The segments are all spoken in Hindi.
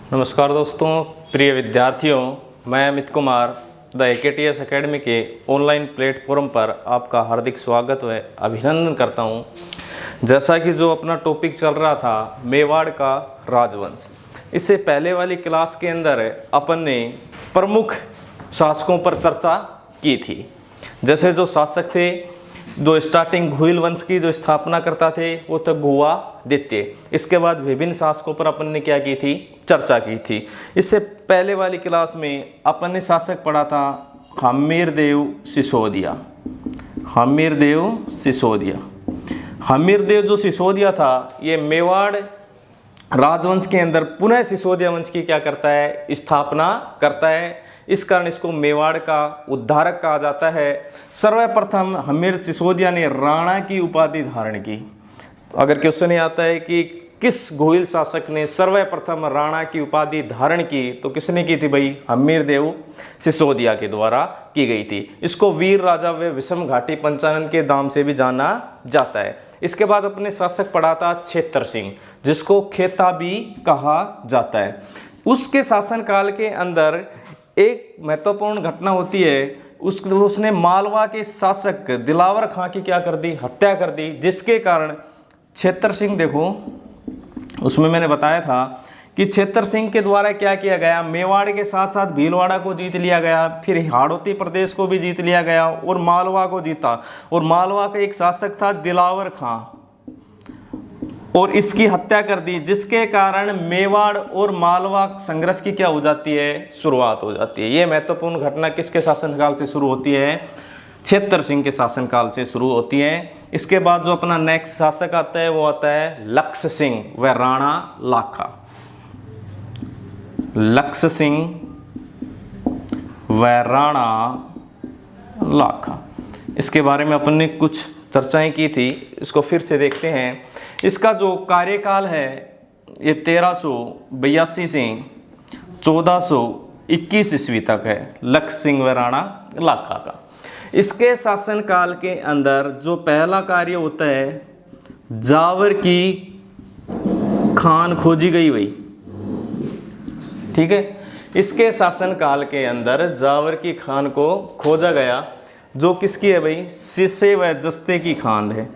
नमस्कार दोस्तों, प्रिय विद्यार्थियों, मैं Amit Kumar the AKTS academy के ऑनलाइन प्लेटफॉर्म पर आपका हार्दिक स्वागत व अभिनंदन करता हूं। जैसा कि जो अपना टॉपिक चल रहा था मेवाड़ का राजवंश, इससे पहले वाली क्लास के अंदर अपन ने प्रमुख शासकों पर चर्चा की थी। जैसे जो शासक थे, जो स्टार्टिंग घुइल वंश की जो स्थापना करता थे वो तो भुवादित्य। इसके बाद विभिन्न शासकों पर अपन ने क्या की थी, चर्चा की थी। इससे पहले वाली क्लास में अपन ने शासक पढ़ा था हम्मीरदेव सिसोदिया। हम्मीरदेव जो सिसोदिया था, ये मेवाड़ राजवंश के अंदर पुनः सिसोदिया वंश की क्या करता है, स्थापना करता है। इस कारण इसको मेवाड़ का उद्धारक कहा जाता है। सर्वप्रथम हम्मीर सिसोदिया ने राणा की उपाधि धारण की। अगर क्वेश्चन ये आता है कि किस घुइल शासक ने सर्वप्रथम राणा की उपाधि धारण की, तो किसने की थी भाई, हम्मीरदेव सिसोदिया के द्वारा की गई थी। इसको वीर राजा व विषम घाटी पंचानन के नाम से भी जाना जाता है। इसके बाद अपने शासक पढ़ा था छेतर सिंह, जिसको खेता भी कहा जाता है। उसके शासनकाल के अंदर एक महत्वपूर्ण घटना होती है, उसने मालवा के शासक दिलावर खां की क्या कर दी, हत्या कर दी। जिसके कारण छेतर सिंह, देखो उसमें मैंने बताया था कि छेतर सिंह के द्वारा क्या किया गया, मेवाड़ के साथ साथ भीलवाड़ा को जीत लिया गया, फिर हाड़ौती प्रदेश को भी जीत लिया गया और मालवा को जीता। और मालवा का एक शासक था दिलावर खां, और इसकी हत्या कर दी। जिसके कारण मेवाड़ और मालवा संघर्ष की क्या हो जाती है, शुरुआत हो जाती है। ये महत्वपूर्ण घटना किसके शासनकाल से शुरू होती है, छेतर सिंह के शासनकाल से शुरू होती है। इसके बाद जो अपना नेक्स्ट शासक आता है वो आता है लक्ष्य सिंह व राणा लाखा। लक्ष्य सिंह व राणा लाखा, इसके बारे में अपन ने कुछ चर्चाएं की थी, इसको फिर से देखते हैं। इसका जो कार्यकाल है ये 1382 से 1421 ईस्वी तक है, लक्ष्य सिंह व राणा लाखा का। इसके शासनकाल के अंदर जो पहला कार्य होता है, जावर की खान खोजी गई भाई, ठीक है। इसके शासनकाल के अंदर जावर की खान को खोजा गया, जो किसकी है भाई, सिसे व जस्ते की खान है,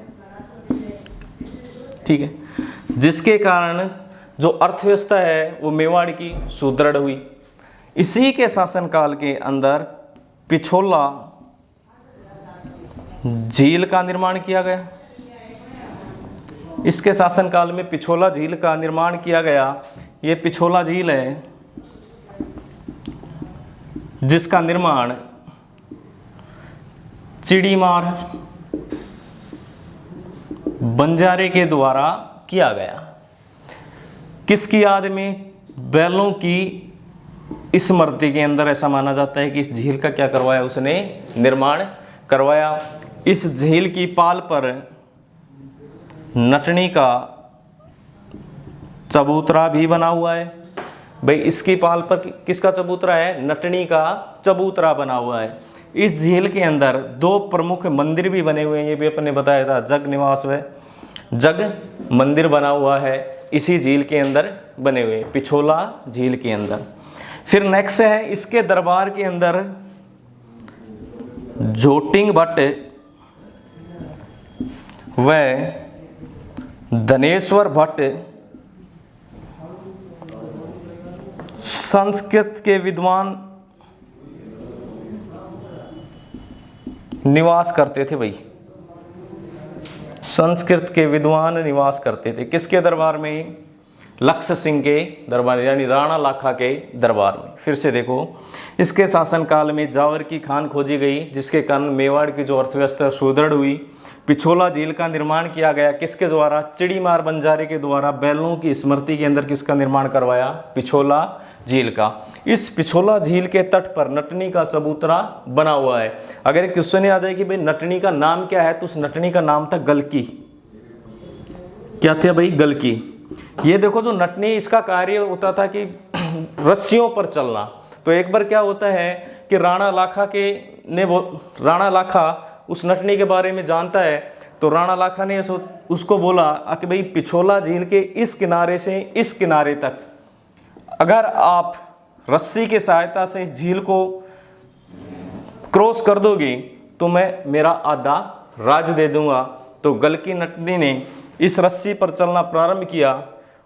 ठीक है। जिसके कारण जो अर्थव्यवस्था है वो मेवाड़ की सुदृढ़ हुई। इसी के शासनकाल के अंदर पिछोला झील का निर्माण किया गया। इसके शासनकाल में पिछोला झील का निर्माण किया गया। ये पिछोला झील है जिसका निर्माण चिड़ीमार बंजारे के द्वारा किया गया। किसकी याद में, बैलों की स्मृति के अंदर ऐसा माना जाता है कि इस झील का क्या करवाया, उसने निर्माण करवाया। इस झील की पाल पर नटनी का चबूतरा भी बना हुआ है भाई। इसकी पाल पर किसका चबूतरा है, नटनी का चबूतरा बना हुआ है। इस झील के अंदर दो प्रमुख मंदिर भी बने हुए हैं, ये भी अपने बताया था, जग निवास व जग मंदिर बना हुआ है इसी झील के अंदर बने हुए, पिछोला झील के अंदर। फिर नेक्स्ट है, इसके दरबार के अंदर जोटिंग भट्ट व धनेश्वर भट्ट संस्कृत के विद्वान निवास करते थे भाई। संस्कृत के विद्वान निवास करते थे किसके दरबार में, लक्ष्य सिंह के दरबार, यानी राणा लाखा के दरबार में। फिर से देखो, इसके शासनकाल में जावर की खान खोजी गई, जिसके कारण मेवाड़ की जो अर्थव्यवस्था सुदृढ़ हुई। पिछोला झील का निर्माण किया गया, किसके द्वारा, चिड़ीमार बंजारे के द्वारा। बैलों की स्मृति के अंदर किसका निर्माण करवाया, पिछोला झील का। इस पिछोला झील के तट पर नटनी का चबूतरा बना हुआ है। अगर एक क्वेश्चन आ जाए कि भाई नटनी का नाम क्या है, तो उस नटनी का नाम था गलकी। क्या था भाई, गलकी। ये देखो, जो नटनी, इसका कार्य होता था कि रस्सियों पर चलना। तो एक बार क्या होता है कि राणा लाखा उस नटनी के बारे में जानता है, तो राणा लाखा ने उसको बोला कि भाई पिछोला झील के इस किनारे से इस किनारे तक अगर आप रस्सी की सहायता से इस झील को क्रॉस कर दोगे तो मैं मेरा आधा राज्य दे दूंगा। तो गलकी नटनी ने इस रस्सी पर चलना प्रारंभ किया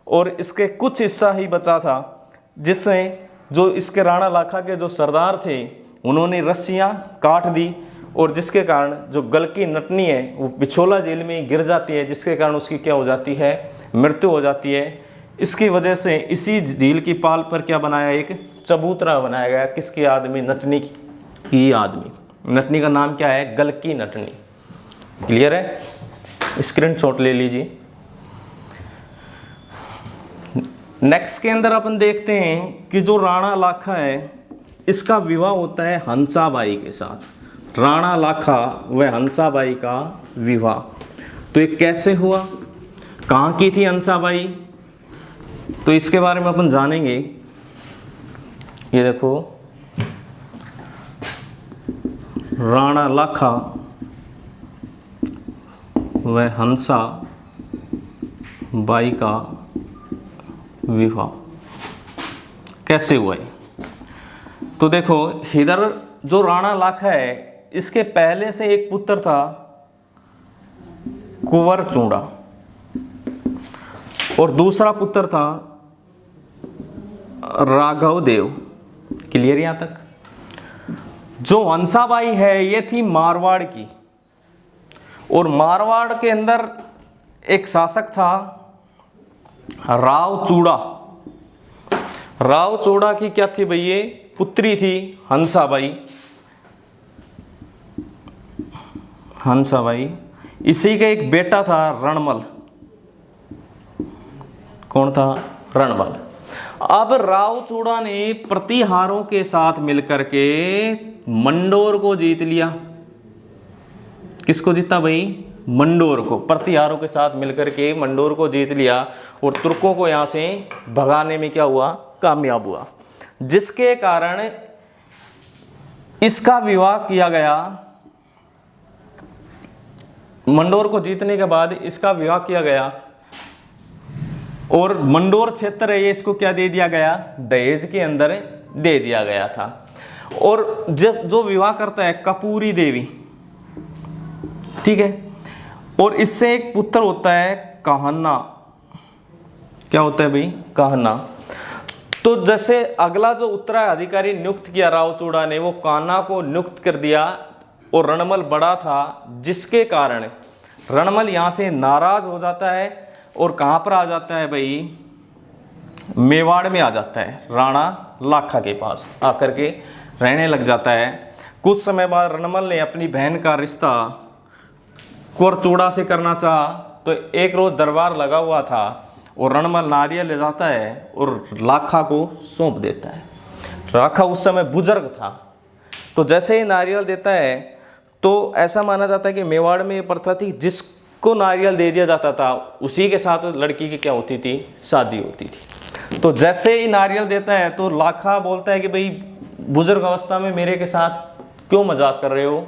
और इसके कुछ हिस्सा ही बचा था, जिससे जो इसके राणा लाखा के जो सरदार थे उन्होंने रस्सियां काट दी, और जिसके कारण जो गलकी नटनी है वो बिछोला झील में गिर जाती है, जिसके कारण उसकी क्या हो जाती है, मृत्यु हो जाती है। इसकी वजह से इसी झील की पाल पर क्या बनाया, एक चबूतरा बनाया गया। किसकी याद में? नटनी की याद में। नटनी का नाम क्या है? गलकी नटनी। क्लियर है? स्क्रीनशॉट ले लीजिए। नेक्स्ट के अंदर अपन देखते हैं कि जो राणा लाखा है इसका विवाह होता है हंसाबाई के साथ। राणा लाखा व हंसाबाई का विवाह, तो ये कैसे हुआ, कहाँ की थी हंसाबाई, तो इसके बारे में अपन जानेंगे। ये देखो, राणा लाखा व हंसा बाई का विवाह कैसे हुआ है। तो देखो, इधर जो राणा लाखा है इसके पहले से एक पुत्र था कुंवर चूड़ा, और दूसरा पुत्र था राघव देव। क्लियर यहां तक? जो हंसाबाई है ये थी मारवाड़ की, और मारवाड़ के अंदर एक शासक था राव चूड़ा। राव चूड़ा की क्या थी भाई, ये पुत्री थी हंसाबाई। हंसाबाई, इसी का एक बेटा था रणमल। कौन था? रणमल। अब राव चूड़ा ने प्रतिहारों के साथ मिलकर के मंडोर को जीत लिया। किसको जीता भाई? मंडोर को। प्रतिहारों के साथ मिलकर के मंडोर को जीत लिया और तुर्कों को यहां से भगाने में क्या हुआ? कामयाब हुआ, जिसके कारण इसका विवाह किया गया। मंडोर को जीतने के बाद इसका विवाह किया गया, और मंडोर क्षेत्र है ये, इसको क्या दे दिया गया? दहेज के अंदर दे दिया गया था। और जो विवाह करता है कपूरी देवी, ठीक है, और इससे एक पुत्र होता है कहन्ना। क्या होता है भाई? कहन्ना। तो जैसे अगला जो उत्तराधिकारी नियुक्त किया राव चूड़ा ने, वो कान्हा को नियुक्त कर दिया, और रणमल बड़ा था, जिसके कारण रणमल यहाँ से नाराज हो जाता है और कहाँ पर आ जाता है भाई? मेवाड़ में आ जाता है, राणा लाखा के पास आकर के रहने लग जाता है। कुछ समय बाद रणमल ने अपनी बहन का रिश्ता कुंवर चूड़ा से करना चाहा, तो एक रोज दरबार लगा हुआ था और रणमल नारियल ले जाता है और लाखा को सौंप देता है। लाखा उस समय बुजुर्ग था, तो जैसे ही नारियल देता है तो ऐसा माना जाता है कि मेवाड़ में ये प्रथा थी, जिसको नारियल दे दिया जाता था उसी के साथ लड़की की क्या होती थी? शादी होती थी। तो जैसे ही नारियल देता है तो लाखा बोलता है कि भाई बुजुर्ग अवस्था में मेरे के साथ क्यों मजाक कर रहे हो?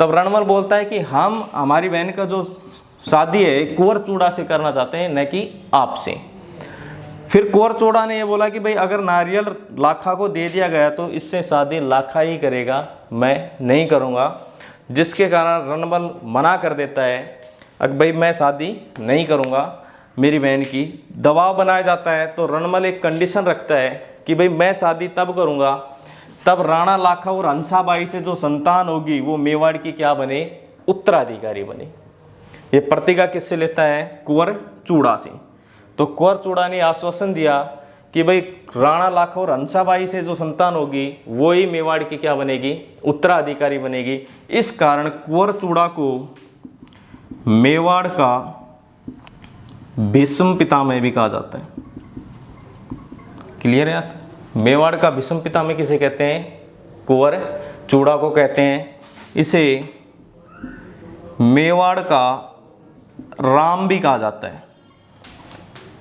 तब रणमल बोलता है कि हम हमारी बहन का जो शादी है कुंवर चूड़ा से करना चाहते हैं, न कि आपसे। फिर कुंवर चूड़ा ने ये बोला कि भाई अगर नारियल लाखा को दे दिया गया तो इससे शादी लाखा ही करेगा, मैं नहीं करूँगा। जिसके कारण रणमल मना कर देता है, अब भाई मैं शादी नहीं करूँगा मेरी बहन की। दबाव बनाया जाता है तो रणमल एक कंडीशन रखता है कि भाई मैं शादी तब करूँगा तब राणा लाखा और हंसाबाई से जो संतान होगी वो मेवाड़ की क्या बने? उत्तराधिकारी बने। ये प्रतिज्ञा किससे लेता है? कुंवर चूड़ा से। तो कुंवर चूड़ा ने आश्वासन दिया कि भाई राणा लाखा और हंसाबाई से जो संतान होगी वो ही मेवाड़ की क्या बनेगी? उत्तराधिकारी बनेगी। इस कारण कुंवर चूड़ा को मेवाड़ का भीष्म पितामह भी कहा जाता है। क्लियर है? मेवाड़ का भीष्म पितामह किसे कहते हैं? कुंवर चूड़ा को कहते हैं। इसे मेवाड़ का राम भी कहा जाता है।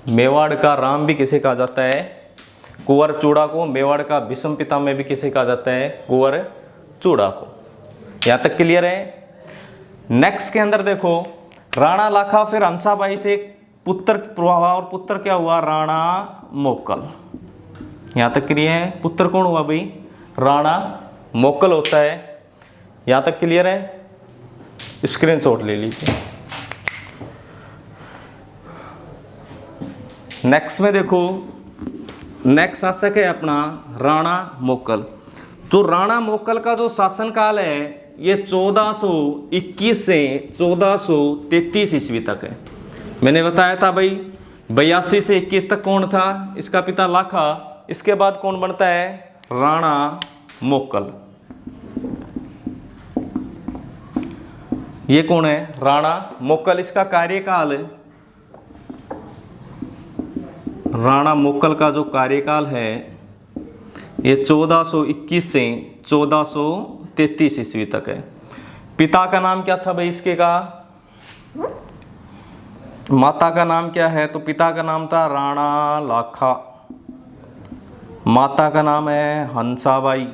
मेवाड़ का राम भी किसे कहा जाता है? कुंवर चूड़ा को। मेवाड़ का भीष्म पितामह भी किसे कहा जाता है? कुंवर चूड़ा को। यहाँ तक क्लियर है? नेक्स्ट के अंदर देखो, राणा लाखा फिर हंसाबाई से पुत्र हुआ, और पुत्र क्या हुआ? राणा मोकल। यहाँ तक क्लियर है। पुत्र कौन हुआ भाई? राणा मोक्कल होता है। यहाँ तक क्लियर है? स्क्रीनशॉट ले लीजिए। नेक्स्ट में देखो, नेक्स्ट शासक है अपना राणा मोक्कल। तो राणा मोक्कल का जो शासनकाल है ये 1421 से 1433 ईस्वी तक है। मैंने बताया था भाई 82 से 21 तक कौन था? इसका पिता लाखा। इसके बाद कौन बनता है? राणा मोक्कल। ये कौन है? राणा मोक्कल। इसका कार्यकाल, राणा मोक्कल का जो कार्यकाल है ये 1421 से 1433 ईस्वी तक है। पिता का नाम क्या था भाई इसके का? माता का नाम क्या है? तो पिता का नाम था राणा लाखा, माता का नाम है हंसाबाई,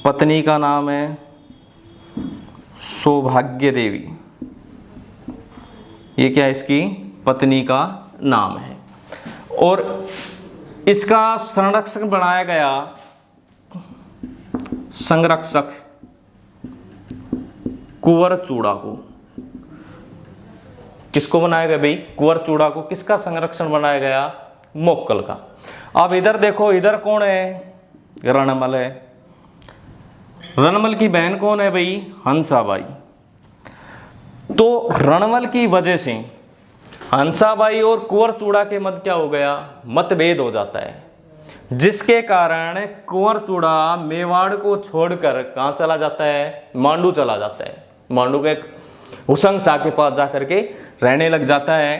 पत्नी का नाम है सौभाग्य देवी। ये क्या है? इसकी पत्नी का नाम है। और इसका संरक्षक बनाया गया, संरक्षक कुंवर चूड़ा को। किसको बनाया गया भाई? कुंवर चूड़ा को। किसका संरक्षण बनाया गया? मोक्कल का। अब इधर देखो, इधर कौन है? रणमल है। रणमल की बहन कौन है भाई? हंसाबाई। तो रणमल की वजह से हंसाबाई और कुंवर चूड़ा के मध्य क्या हो गया? मतभेद हो जाता है, जिसके कारण कुंवर चूड़ा मेवाड़ को छोड़कर कहाँ चला जाता है? मांडू चला जाता है। मांडू के एक हुसंग शाह के पास जाकर के रहने लग जाता है।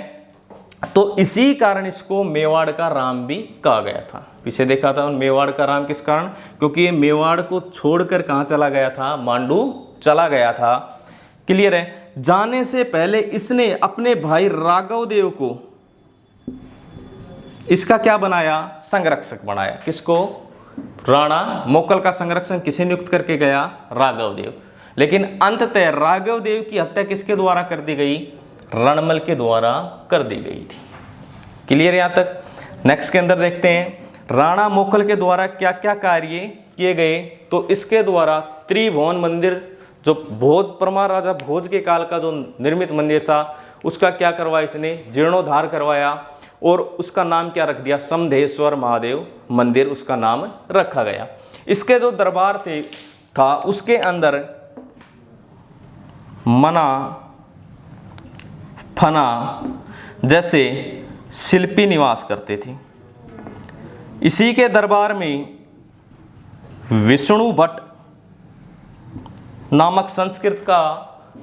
तो इसी कारण इसको मेवाड़ का राम भी कहा गया था। पीछे देखा था मेवाड़ का राम किस कारण? क्योंकि ये मेवाड़ को छोड़कर कहाँ चला गया था? मांडू चला गया था। क्लियर है? जाने से पहले इसने अपने भाई राघव देव को इसका क्या बनाया? संरक्षक बनाया। किसको? राणा मोक्कल का संरक्षण किसे नियुक्त करके गया? राघव देव। लेकिन अंततः राघव देव की हत्या किसके द्वारा कर दी गई? रणमल के द्वारा कर दी गई थी। क्लियर यहां तक? नेक्स्ट के अंदर देखते हैं राणा मोक्कल के द्वारा क्या क्या कार्य किए गए। तो इसके द्वारा त्रिभुवन मंदिर, जो भोज परमार राजा भोज के काल का जो निर्मित मंदिर था, उसका क्या करवाया इसने? जीर्णोद्धार करवाया। और उसका नाम क्या रख दिया? समधेश्वर महादेव मंदिर उसका नाम रखा गया। इसके जो दरबार थे था उसके अंदर मना फना जैसे शिल्पी निवास करते थे। इसी के दरबार में विष्णु भट्ट नामक संस्कृत का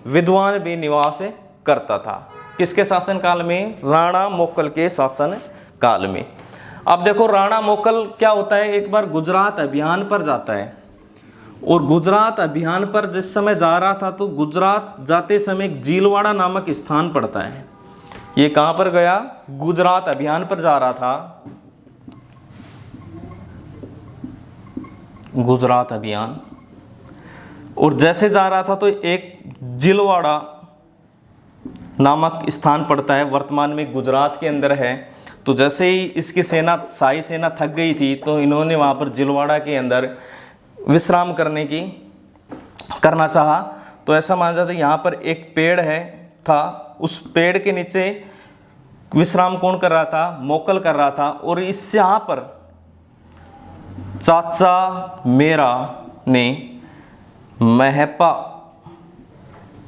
विद्वान भी निवास करता था। किसके शासन काल में? राणा मोक्कल के शासन काल में। अब देखो राणा मोक्कल क्या होता है, एक बार गुजरात अभियान पर जाता है। और गुजरात अभियान पर जिस समय जा रहा था तो गुजरात जाते समय एक जीलवाड़ा नामक स्थान पड़ता है। ये कहाँ पर गया? गुजरात अभियान पर जा रहा था, गुजरात अभियान। और जैसे जा रहा था तो एक जीलवाड़ा नामक स्थान पड़ता है, वर्तमान में गुजरात के अंदर है। तो जैसे ही इसकी सेना, शाही सेना थक गई थी तो इन्होंने वहाँ पर जीलवाड़ा के अंदर विश्राम करना चाहा। तो ऐसा माना जाता है यहाँ पर एक पेड़ है था, उस पेड़ के नीचे विश्राम कौन कर रहा था? मोक्कल कर रहा था। और इस यहाँ पर चाचा मेरा ने महपा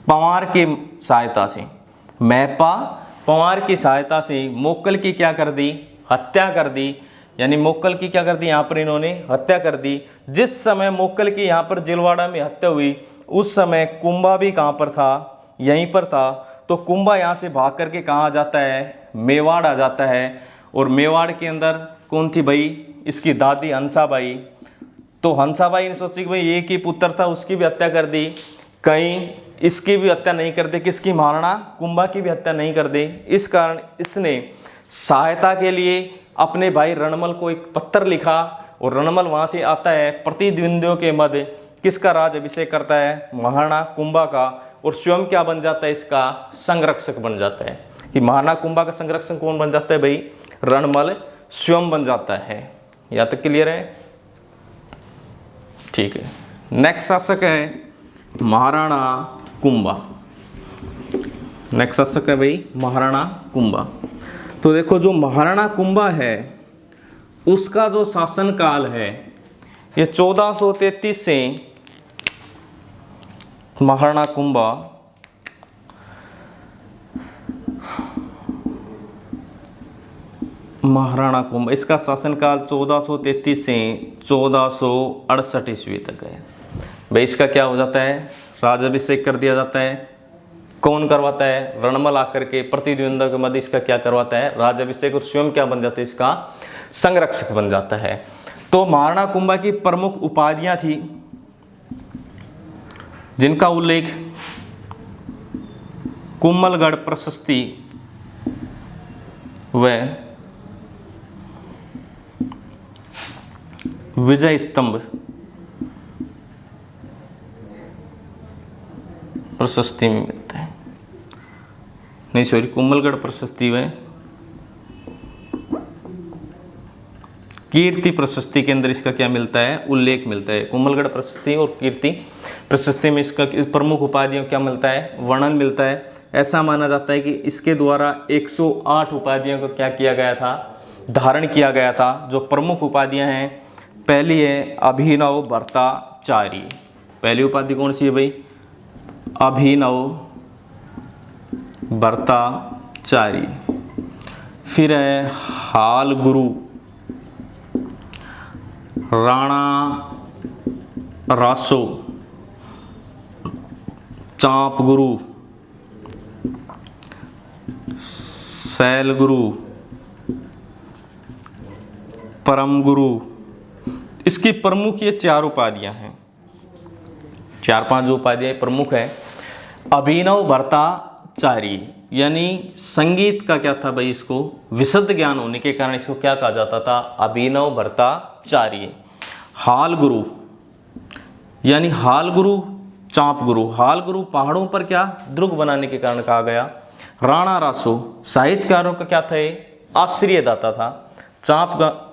पंवार की सहायता से, महपा पंवार की सहायता से मोक्कल की क्या कर दी? हत्या कर दी। यानी मोक्कल की क्या कर दी? यहाँ पर इन्होंने हत्या कर दी। जिस समय मोक्कल की यहाँ पर जिलवाड़ा में हत्या हुई उस समय कुंभा भी कहाँ पर था? यहीं पर था। तो कुंभा यहाँ से भाग करके कहाँ आ जाता है? मेवाड़ आ जाता है। और मेवाड़ के अंदर कौन थी भाई? इसकी दादी हंसाबाई। तो हंसाबाई ने सोची कि भाई एक ही पुत्र था, उसकी भी हत्या कर दी, कहीं इसकी भी हत्या नहीं कर दे, किसकी? महाराणा कुंभा की भी हत्या नहीं कर दे। इस कारण इसने सहायता के लिए अपने भाई रणमल को एक पत्र लिखा। और रणमल वहाँ से आता है, प्रतिद्वंदियों के मध्य किसका राज अभिषेक करता है? महाराणा कुंभा का। और स्वयं क्या बन जाता है? इसका संरक्षक बन जाता है। कि महाराणा कुंभा का संरक्षक कौन बन जाता है भाई? रणमल स्वयं बन जाता है। यहाँ तक क्लियर है? ठीक है। नेक्स्ट शासक है महाराणा कुंभा। नेक्स्ट शासक है भाई महाराणा कुंभा। तो देखो जो महाराणा कुंभा है उसका जो शासन काल है ये 1433 से महाराणा कुंभा इसका शासनकाल 1433 से 1468 ईस्वी तक है। भाई इसका क्या हो जाता है? राजाभिषेक कर दिया जाता है। कौन करवाता है? रणमल आकर के प्रतिद्वंद्वियों के मध्य इसका क्या करवाता है? राजाभिषेक, और स्वयं क्या बन जाता है? इसका संरक्षक बन जाता है। तो महाराणा कुंभा की प्रमुख उपाधियां थी जिनका उल्लेख कुंभलगढ़ प्रशस्ति व विजय स्तंभ प्रशस्ति में मिलता है। नहीं सॉरी, कुंभलगढ़ प्रशस्ति में कीर्ति प्रशस्ति के अंदर इसका क्या मिलता है? उल्लेख मिलता है। कुंभलगढ़ प्रशस्ति और कीर्ति प्रशस्ति में इसका प्रमुख उपाधियों क्या मिलता है? वर्णन मिलता है। ऐसा माना जाता है कि इसके द्वारा 108 उपाधियों को क्या किया गया था? धारण किया गया था। जो प्रमुख उपाधियां हैं, पहली है अभिनव भर्ताचार्य। पहली उपाधि कौन सी है भाई? अभिनव भर्ताचार्य। फिर है हाल गुरु, राणा रासो, चांप गुरु, शैल गुरु, परम गुरु। इसकी प्रमुख ये 4 उपाधियां हैं। 4-5 जो उपाधियां प्रमुख है। अभिनव भर्ताचार्य यानी संगीत का क्या था भाई? इसको विशुद्ध ज्ञान होने के कारण इसको क्या कहा जाता था? अभिनव भर्ताचार्य। हाल गुरु यानी हाल गुरु, चांप गुरु। हाल गुरु पहाड़ों पर क्या दुर्ग बनाने के कारण कहा गया। राणा रासो साहित्यकारों का क्या था? ये आश्रयदाता था। चांप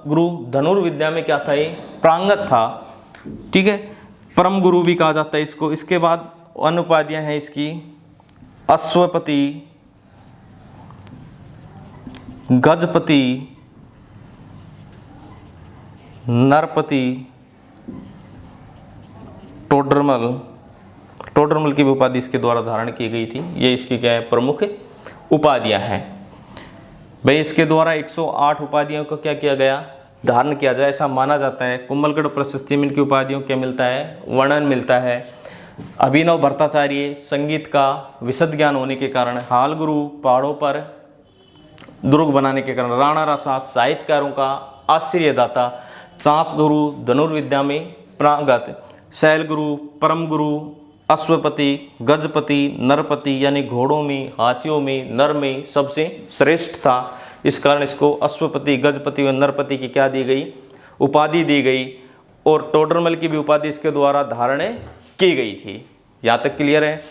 गुरु धनुर्विद्या में क्या था? ये प्रांगत था। ठीक है। परम गुरु भी कहा जाता है इसको। इसके बाद अन्य उपाधियां हैं इसकी अश्वपति, गजपति, नरपति, टोडरमल की भी उपाधि इसके द्वारा धारण की गई थी। ये इसकी क्या है? प्रमुख उपाधियां हैं। भाई इसके द्वारा 108 उपाधियों को क्या किया गया? धारण किया जाए, ऐसा माना जाता है। कुंभलगढ़ प्रशस्ति में इनकी उपाधियों क्या मिलता है? वर्णन मिलता है। अभिनव भर्ताचार्य संगीत का विशद ज्ञान होने के कारण, हाल गुरु पहाड़ों पर दुर्ग बनाने के कारण, राणा रासा साहित्यकारों का आश्रयदाता, चांप गुरु धनुर्विद्या में प्रांगत, शैल गुरु, परम गुरु, अश्वपति, गजपति, नरपति यानी घोड़ों में, हाथियों में, नर में सबसे श्रेष्ठ था। इस कारण इसको अश्वपति, गजपति और नरपति की क्या दी गई? उपाधि दी गई। और टोडरमल की भी उपाधि इसके द्वारा धारण की गई थी। यहाँ तक क्लियर है?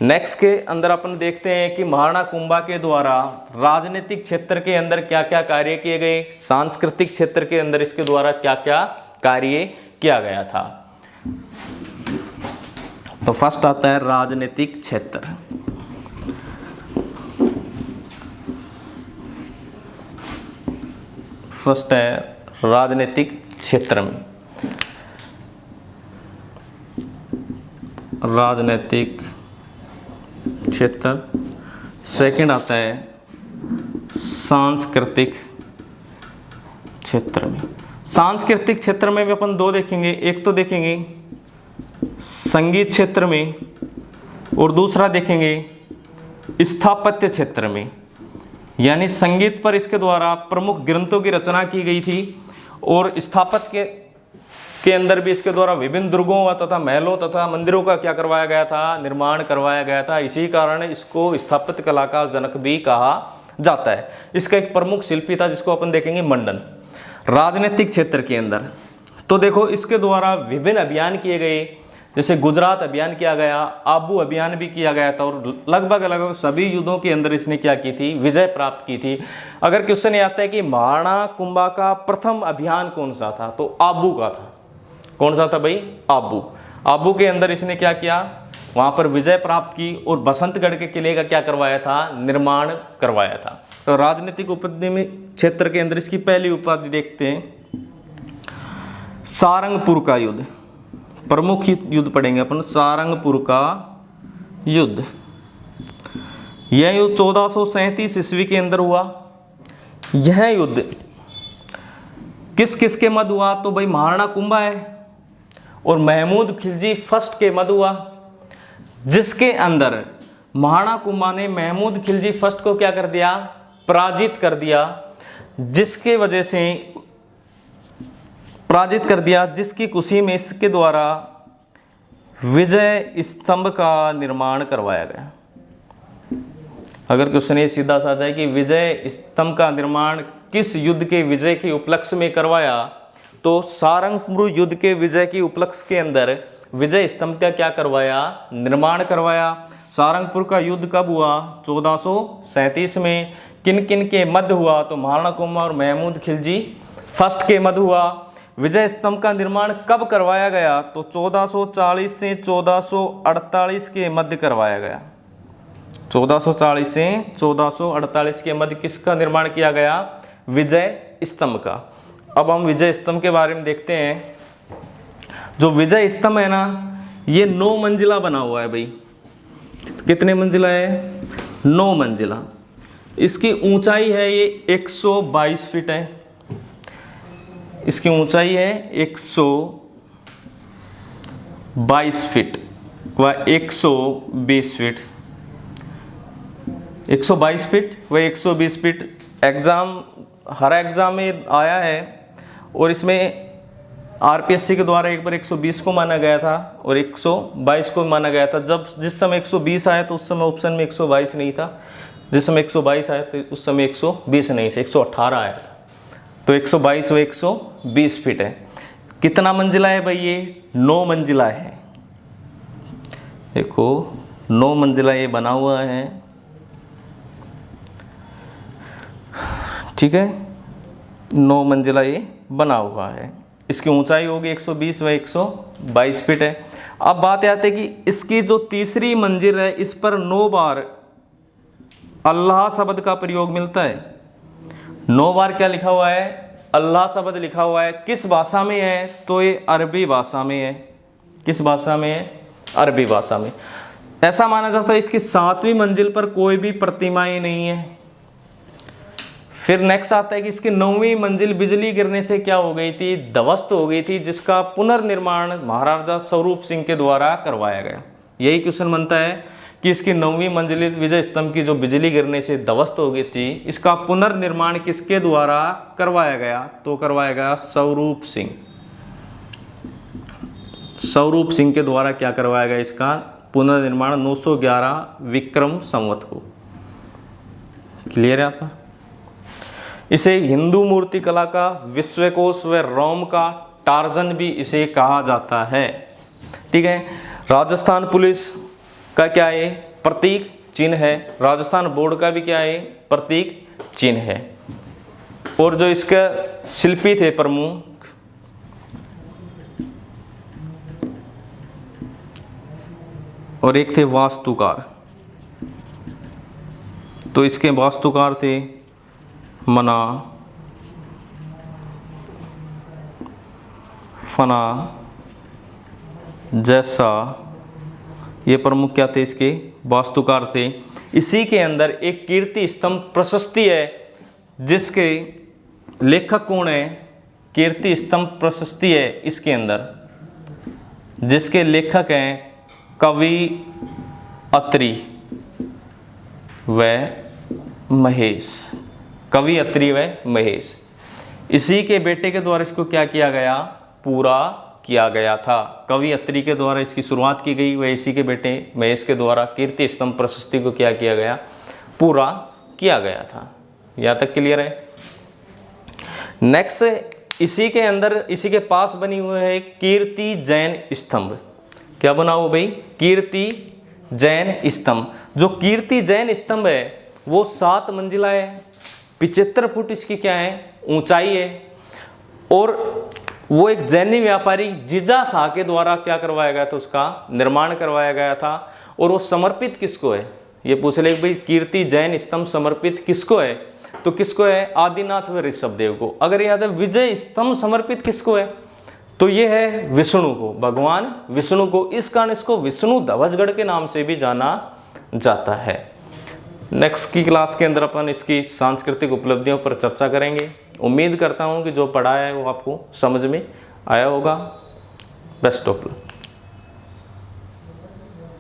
नेक्स्ट के अंदर अपन देखते हैं कि महाराणा कुंभा के द्वारा राजनीतिक क्षेत्र के अंदर क्या क्या कार्य किए गए, सांस्कृतिक क्षेत्र के अंदर इसके द्वारा क्या क्या कार्य किया गया था। तो फर्स्ट आता है राजनीतिक क्षेत्र। फर्स्ट है राजनीतिक क्षेत्र में, राजनीतिक क्षेत्र। सेकंड आता है सांस्कृतिक क्षेत्र में। सांस्कृतिक क्षेत्र में भी अपन 2 देखेंगे। एक तो देखेंगे संगीत क्षेत्र में और दूसरा देखेंगे स्थापत्य क्षेत्र में। यानी संगीत पर इसके द्वारा प्रमुख ग्रंथों की रचना की गई थी और स्थापत्य के अंदर भी इसके द्वारा विभिन्न दुर्गों तथा महलों तथा मंदिरों का क्या करवाया गया था? निर्माण करवाया गया था। इसी कारण इसको स्थापत्य कला का जनक भी कहा जाता है। इसका एक प्रमुख शिल्पी था जिसको अपन देखेंगे मंडन। राजनीतिक क्षेत्र के अंदर तो देखो इसके द्वारा विभिन्न अभियान किए गए जैसे गुजरात अभियान किया गया, आबू अभियान भी किया गया था, और लगभग सभी युद्धों के अंदर इसने क्या की थी, विजय प्राप्त की थी। अगर क्वेश्चन ये आता है कि महाराणा कुंभा का प्रथम अभियान कौन सा था, तो आबू का था। कौन सा था भाई, आबू। आबू के अंदर इसने क्या किया, वहां पर विजय प्राप्त की और बसंतगढ़ के किले का क्या करवाया था, निर्माण करवाया था। तो राजनीतिक उपाधि में क्षेत्र के अंदर इसकी पहली उपाधि देखते हैं, सारंगपुर का युद्ध। प्रमुख युद्ध पढ़ेंगे अपन, सारंगपुर का युद्ध। यह युद्ध 1437 ईस्वी के अंदर हुआ। यह युद्ध किस किस के मध्य हुआ, तो भाई महाराणा कुंभा है और महमूद खिलजी फर्स्ट के मध्य हुआ, जिसके अंदर महाराणा कुंभा ने महमूद खिलजी फर्स्ट को क्या कर दिया, पराजित कर दिया, जिसके वजह से पराजित कर दिया, जिसकी खुशी में इसके द्वारा विजय स्तंभ का निर्माण करवाया गया। अगर क्वेश्चन ये सीधा साधा है कि विजय स्तंभ का निर्माण किस युद्ध के विजय के उपलक्ष्य में करवाया, तो सारंगपुर युद्ध के विजय की उपलक्ष्य के अंदर विजय स्तंभ का क्या करवाया, निर्माण करवाया। सारंगपुर का युद्ध कब हुआ, 1437 में। किन किन के मध्य हुआ, तो महाराणा कुंभा और महमूद खिलजी फर्स्ट के मध्य हुआ। विजय स्तंभ का निर्माण कब करवाया गया, तो 1440 से 1448 के मध्य करवाया गया। 1440 से 1448 के मध्य किसका निर्माण किया गया, विजय स्तंभ का। अब हम विजय स्तंभ के बारे में देखते हैं। जो विजय स्तंभ है ना, ये 9 मंजिला बना हुआ है भाई। कितने मंजिला है, 9 मंजिला। इसकी ऊंचाई है ये 122 फीट है। इसकी ऊंचाई है 122 फीट व 120 फीट। 122 फीट व 120 फीट हर एग्जाम में आया है, और इसमें आरपीएससी के द्वारा एक बार 120 को माना गया था और 122 को माना गया था। जिस समय 120 आया तो उस समय ऑप्शन में 122 नहीं था, जिस समय 122 आया तो उस समय 120 नहीं था, 118 आया था। तो 122 व 120 फीट है। कितना मंजिला है भाई, ये 9 मंजिला है। देखो 9 मंजिला ये बना हुआ है, ठीक है, 9 मंजिला ये बना हुआ है। इसकी ऊंचाई होगी 120 व 122 फीट है। अब बात आती है कि इसकी जो तीसरी मंजिल है, इस पर 9 बार अल्लाह शब्द का प्रयोग मिलता है। 9 बार क्या लिखा हुआ है, अल्लाह शब्द लिखा हुआ है। किस भाषा में है, तो ये अरबी भाषा में है। किस भाषा में है, अरबी भाषा में। ऐसा माना जाता है इसकी 7वीं मंजिल पर कोई भी प्रतिमाएं नहीं है। फिर नेक्स्ट आता है कि इसकी 9वीं मंजिल बिजली गिरने से क्या हो गई थी, ध्वस्त हो गई थी, जिसका पुनर्निर्माण महाराजा स्वरूप सिंह के द्वारा करवाया गया। यही क्वेश्चन बनता है कि इसकी 9वीं मंजिल विजय स्तंभ की जो बिजली गिरने से ध्वस्त हो गई थी, इसका पुनर्निर्माण किसके द्वारा करवाया गया, तो करवाया गया स्वरूप सिंह। स्वरूप सिंह के द्वारा क्या करवाया गया, इसका पुनर्निर्माण 911 विक्रम संवत को। क्लियर है आपका। इसे हिंदू मूर्ति कला का विश्वकोश व रोम का टार्जन भी इसे कहा जाता है। ठीक है। राजस्थान पुलिस का क्या है, प्रतीक चिन्ह है। राजस्थान बोर्ड का भी क्या है, प्रतीक चिन्ह है। और जो इसके शिल्पी थे प्रमुख, और एक थे वास्तुकार। तो इसके वास्तुकार थे मना, फना, जैसा, ये प्रमुख क्या थे, इसके वास्तुकार थे। इसी के अंदर एक कीर्ति स्तंभ प्रशस्ति है, जिसके लेखक कौन है, कीर्ति स्तंभ प्रशस्ति है इसके अंदर, जिसके लेखक हैं कवि अत्रि व महेश। कवि अत्रि व महेश, इसी के बेटे के द्वारा इसको क्या किया गया, पूरा किया गया था। कवि अत्रि के द्वारा इसकी शुरुआत की गई, वह इसी के बेटे महेश के द्वारा कीर्ति स्तंभ प्रशस्ति को क्या किया गया, पूरा किया गया था। यहाँ तक क्लियर है। नेक्स्ट, इसी के अंदर, इसी के पास बनी हुई है कीर्ति जैन स्तंभ। क्या बना वो भाई, कीर्ति जैन स्तंभ। जो कीर्ति जैन स्तंभ है वो 7 मंजिला है, 75 फुट इसकी क्या है ऊंचाई है, और वो एक जैनी व्यापारी जीजा शाह के द्वारा क्या करवाया गया था, उसका निर्माण करवाया गया था। और वो समर्पित किसको है, ये पूछ ले भाई कीर्ति जैन स्तंभ समर्पित किसको है, तो किसको है, आदिनाथ व ऋषभदेव को। अगर याद है विजय स्तंभ समर्पित किसको है, तो ये है विष्णु को, भगवान विष्णु को। इस कारण इसको विष्णु ध्वजगढ़ के नाम से भी जाना जाता है। नेक्स्ट की क्लास के अंदर अपन इसकी सांस्कृतिक उपलब्धियों पर चर्चा करेंगे। उम्मीद करता हूँ कि जो पढ़ा है वो आपको समझ में आया होगा। Best of luck.